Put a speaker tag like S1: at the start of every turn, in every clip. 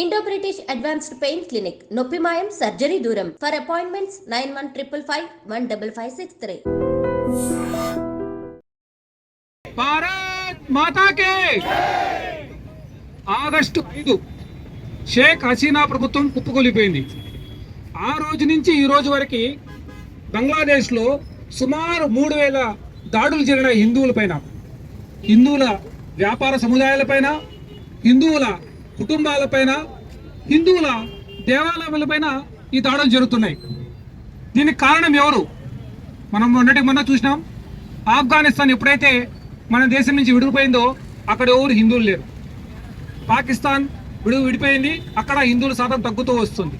S1: Indo British advanced pain clinic నొప్పి మాయం surgery దూరం. For appointments 9155515563.
S2: భారత్ మాతాకే. ఆగస్టు 5 షేక్ హసీనా ప్రభుత్వం కుప్పకూలిపోయింది. ఆ రోజు నుంచి ఈ రోజు వరకు బంగ్లాదేశ్లో సుమారు 3000 దాడులు జరిగిన హిందువులపైన, హిందువుల వ్యాపార సముదాయాలపైన, హిందువుల కుటుంబాలపైన, హిందువుల దేవాలయాలపైన ఈ దాడులు జరుగుతున్నాయి. దీనికి కారణం ఎవరు? మనం మొన్న చూసినాం. ఆఫ్ఘనిస్తాన్ ఎప్పుడైతే మన దేశం నుంచి విడిపోయిందో అక్కడ ఎవరు హిందువులు లేరు. పాకిస్తాన్ విడిపోయింది, అక్కడ హిందువుల శాతం తగ్గుతూ వస్తుంది.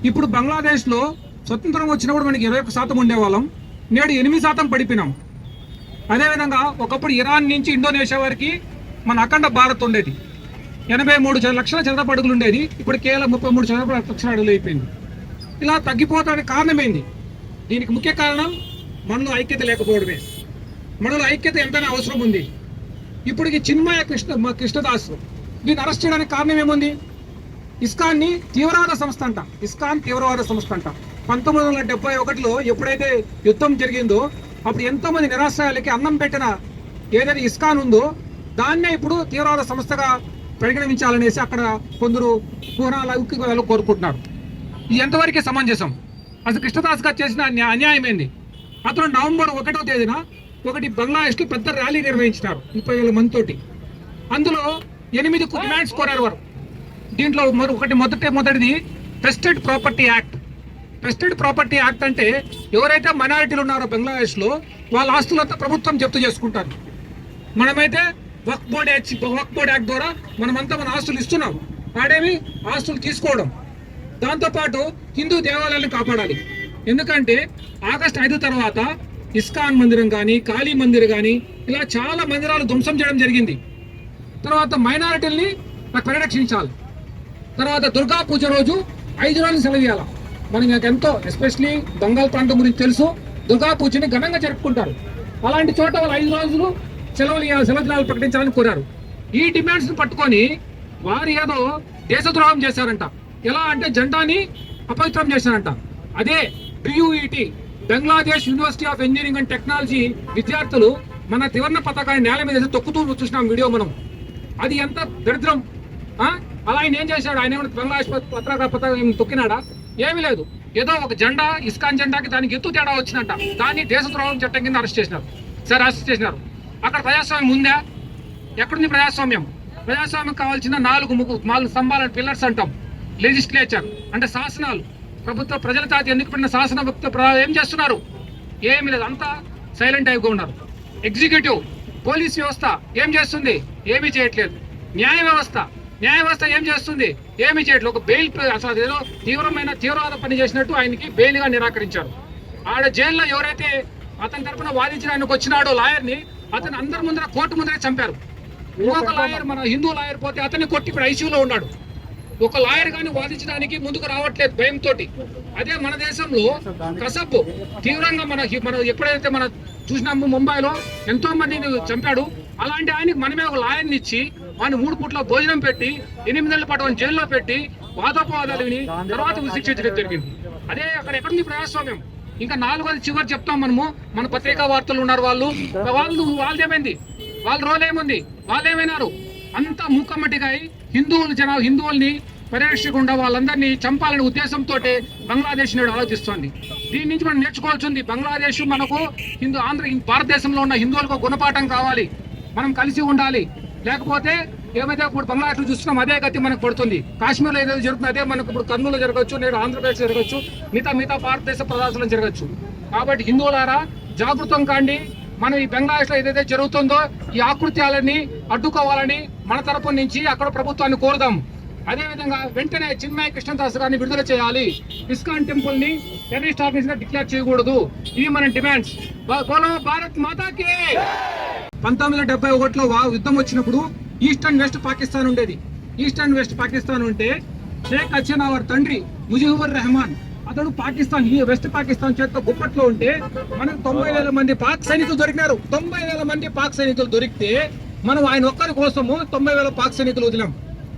S2: ఇప్పుడు బంగ్లాదేశ్లో స్వతంత్రం వచ్చినప్పుడు మనకి 21% ఉండేవాళ్ళం, నేడు 8% పడిపోయినాం. అదేవిధంగా ఒకప్పుడు ఇరాన్ నుంచి ఇండోనేషియా వరకు మన అఖండ భారత్ ఉండేది. 83 లక్షల చదరపు అడుగులు ఉండేది, ఇప్పుడు కేవలం 33 లక్షల అడుగులు అయిపోయింది. ఇలా తగ్గిపోవడానికి కారణమైంది. దీనికి ముఖ్య కారణం మనలో ఐక్యత లేకపోవడమే. మనలో ఐక్యత ఎంతైనా అవసరం ఉంది. ఇప్పటికి చిన్మయ కృష్ణదాస్ దీన్ని అరెస్ట్ చేయడానికి కారణం ఏముంది? ఇస్కాన్ని తీవ్రవాద సంస్థ అంట. ఇస్కాన్ తీవ్రవాద సంస్థ అంట. 1971లో ఎప్పుడైతే యుద్ధం జరిగిందో అప్పుడు ఎంతో మంది నిరాశ్రయాలకి అన్నం పెట్టిన ఏదైతే ఇస్కాన్ ఉందో దాన్నే ఇప్పుడు తీవ్రవాద సంస్థగా పరిగణించాలనేసి అక్కడ కొందరు పూర్ణాలు కోరుకుంటున్నారు. ఇది ఎంతవరకు సమంజసం? అసలు కృష్ణదాస్ గారు చేసిన అన్యాయమైంది. అతను నవంబర్ 1వ తేదీన బంగ్లాదేశ్లో పెద్ద ర్యాలీ నిర్వహించినారు 30,000 మందితోటి. అందులో 8 డిమాండ్స్ కోరారు వారు. దీంట్లో మొదటిది vested property act. Vested property act అంటే ఎవరైతే మైనారిటీలు ఉన్నారో బంగ్లాదేశ్లో వాళ్ళ ఆస్తులంతా ప్రభుత్వం జప్తు చేసుకుంటారు. మనమైతే వక్ఫ్ బోర్డ్ యాక్ట్ ద్వారా మనమంతా మన ఆస్తులు ఇస్తున్నాం, వాడేమి ఆస్తులు తీసుకోవడం. దాంతోపాటు హిందూ దేవాలయాలను కాపాడాలి. ఎందుకంటే ఆగస్టు 5 తర్వాత ఇస్కాన్ మందిరం కానీ, కాళీ మందిర్ కానీ ఇలా చాలా మందిరాలు ధ్వంసం చేయడం జరిగింది. తర్వాత మైనారిటీల్ని పరిరక్షించాలి. తర్వాత దుర్గా పూజ రోజు 5 రోజులు సెలవు ఇవ్వాలి. మనకి ఎంతో ఎస్పెషలీ బెంగాల్ ప్రాంతం గురించి తెలుసు. దుర్గా పూజని ఘనంగా జరుపుకుంటారు. అలాంటి చోట వాళ్ళు 5 రోజులు సెలవు ప్రకటించాలని కోరారు. ఈ డిమాండ్స్ పట్టుకొని వారు ఏదో దేశద్రోహం చేశారంట. ఎలా అంటే జెండాని అపవిత్రం చేశారంట. అదే BUET Bangladesh university of engineering and technology విద్యార్థులు మన త్రివర్ణ పతాకాన్ని నేల మీద తొక్కుతూ చూసినాం వీడియో మనం. అది ఎంత దరిద్రం! అలా ఆయన ఏం చేశాడు? ఆయన ఏమైనా బంగ్లాదేశ్ పతాకం తొక్కినాడా? ఏమీ లేదు. ఏదో ఒక జెండా, ఇస్కాన్ జెండాకి దానికి ఎత్తు తేడా వచ్చినట్ట దాన్ని దేశద్రోహం చట్టం కింద అరెస్ట్ చేసినారు. అక్కడ ప్రజాస్వామ్యం ఉందా? ఎక్కడుంది ప్రజాస్వామ్యం? ప్రజాస్వామ్యం కావాల్సిన 4 స్తంభాల పిల్లర్స్ అంటాం. లెజిస్లేచర్ అంటే శాసనాలు, ప్రభుత్వ ప్రజల చేత ఎన్నికబడిన శాసన ఏం చేస్తున్నారు? ఏమీ లేదు, అంతా సైలెంట్ అయిపోయి ఉన్నారు. ఎగ్జిక్యూటివ్ పోలీస్ వ్యవస్థ ఏం చేస్తుంది? ఏమీ చేయట్లేదు. న్యాయ వ్యవస్థ ఏం చేస్తుంది? ఏమీ చేయట్లేదు. ఒక బెయిల్, అసలు ఏదో తీవ్రవాద పని చేసినట్టు ఆయనకి బెయిల్గా నిరాకరించారు. ఆడ జైల్లో ఎవరైతే అతని తరఫున వాదించిన ఆయనకు వచ్చినాడో లాయర్ని, అతను అందరి ముందర కోర్టు ముందరే చంపారు. ఇంకొక లాయర్, మన హిందూ లాయర్ పోతే అతన్ని కొట్టి ఇప్పుడు ICUలో ఉన్నాడు. ఒక లాయర్ గాని వాదించడానికి ముందుకు రావట్లేదు భయంతో. అదే మన దేశంలో కసబ్ తీవ్రంగా మన ఎప్పుడైతే మనం చూసినాము, ముంబైలో ఎంతో మందిని చంపాడు. అలాంటి ఆయనకి మనమే ఒక లాయర్ని ఇచ్చి ఆయన 3 పూట్ల భోజనం పెట్టి 8 నెలల పాటు ఆయన జైల్లో పెట్టి వాదోపవాదాలు విని తర్వాత శిక్షించడం జరిగింది. అదే అక్కడ ఎక్కడుంది ప్రజాస్వామ్యం? ఇంకా 4వది చివరి చెప్తాం మనము. మన పత్రికా వార్తలు ఉన్నారు, వాళ్ళదేమైంది? వాళ్ళ రోల్ ఏముంది? వాళ్ళు ఏమైనారు? అంతా మూకమ్మటిగా హిందువుల్ని పరిరక్షకుండా వాళ్ళందరినీ చంపాలనే ఉద్దేశంతో బంగ్లాదేశ్ నేడు ఆలోచిస్తోంది. దీని నుంచి మనం నేర్చుకోవాల్సింది. బంగ్లాదేశ్ మనకు భారతదేశంలో ఉన్న హిందువులకు గుణపాఠం కావాలి. మనం కలిసి ఉండాలి. లేకపోతే ఏమైతే ఇప్పుడు బంగ్లాదేశ్లో చూస్తున్నాం అదే గతి మనకు పడుతుంది. కాశ్మీర్లో ఏదైతే జరుగుతుంది అదే మనకు ఇప్పుడు కర్నూలులో జరగచ్చు, నేడు ఆంధ్రప్రదేశ్ జరగచ్చు, మిగతా భారతదేశ ప్రదేశాల్లో జరగచ్చు. కాబట్టి హిందువులారా జాగృతం కాండి. మనం ఈ బంగ్లాదేశ్లో ఏదైతే జరుగుతుందో ఈ ఆకృత్యాలని అడ్డుకోవాలని మన తరపు నుంచి అక్కడ ప్రభుత్వాన్ని కోరుదాం. అదేవిధంగా వెంటనే చిన్మయ కృష్ణదాస్ గారిని విడుదల చేయాలి. ఇస్కాన్ టెంపుల్ ని టెర్రరిస్ట్ ఆర్గనైజేషన్ గా డిక్లేర్ చేయకూడదు. ఇవి మన డిమాండ్స్. భారత్ మాతాకి. 1971లో యుద్ధం వచ్చినప్పుడు ఈస్ట్ అండ్ వెస్ట్ పాకిస్తాన్ ఉండేది. ఈస్ట్ అండ్ వెస్ట్ పాకిస్తాన్ ఉంటే షేక్ హసీనా వారి తండ్రి ముజిబుర్ రెహమాన్ అతడు వెస్ట్ పాకిస్తాన్ చేతితో గుప్పట్లో ఉంటే మనకు 90,000 మంది పాక్ సైనికులు దొరికినారు. 90,000 మంది పాక్ సైనికులు దొరికితే మనం ఆయన ఒక్కరి కోసము 90,000 పాక్ సైనికులు వదిలాం.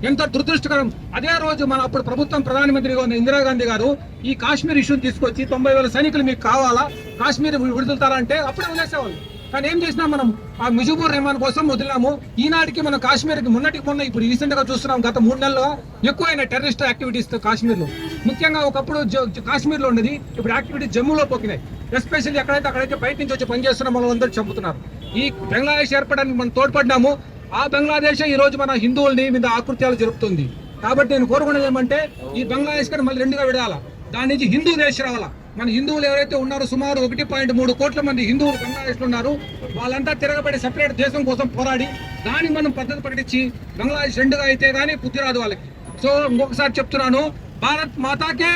S2: ఎంత దురదృష్టకరం. అదే రోజు మన అప్పుడు ప్రభుత్వం ప్రధానమంత్రిగా ఉన్న ఇందిరాగాంధీ గారు ఈ కాశ్మీర్ ఇష్యూని తీసుకొచ్చి 90,000 సైనికులు మీకు కావాలా, కాశ్మీర్ విడుదలతారా అంటే అప్పుడే వదిలేసేవాళ్ళు. కానీ ఏం చేసినా మనం ఆ ముజిబుర్ రెహమాన్ కోసం వదిలినాము. ఈనాటికి మనం కాశ్మీర్కి మొన్న ఇప్పుడు రీసెంట్ గా చూస్తున్నాం, గత 3 నెలల్లో ఎక్కువైన టెర్రరిస్ట్ యాక్టివిటీస్ కాశ్మీర్ లో. ముఖ్యంగా ఒకప్పుడు కాశ్మీర్ లో ఉండేది, ఇప్పుడు యాక్టివిటీస్ జమ్మూలో పోకినాయి. ఎస్పెషల్లీ అక్కడైతే బయట నుంచి వచ్చి పనిచేస్తున్న మనం అందరూ చంపుతున్నారు. ఈ బంగ్లాదేశ్ ఏర్పడడానికి మనం తోడ్పడ్డాము. ఆ బంగ్లాదేశ్ ఈ రోజు మన హిందువుల్ని మీద ఆకృత్యాలు జరుపుతుంది. కాబట్టి నేను కోరుకునేది ఏమంటే ఈ బంగ్లాదేశ్ కానీ మళ్ళీ 2గా విడాలా, దాని నుంచి హిందూ దేశం రావాలా. మన హిందువులు ఎవరైతే ఉన్నారో సుమారు 1.3 కోట్ల మంది హిందువులు బంగ్లాదేశ్ లో ఉన్నారు. వాళ్ళంతా తిరగబడి సెపరేట్ దేశం కోసం పోరాడి దానికి మనం పద్ధతి ప్రకటించి బంగ్లాదేశ్ 2గా అయితే కానీ బుద్ధి రాదు వాళ్ళకి. సో ఇంకొకసారి చెప్తున్నాను, భారత్ మాతాకే.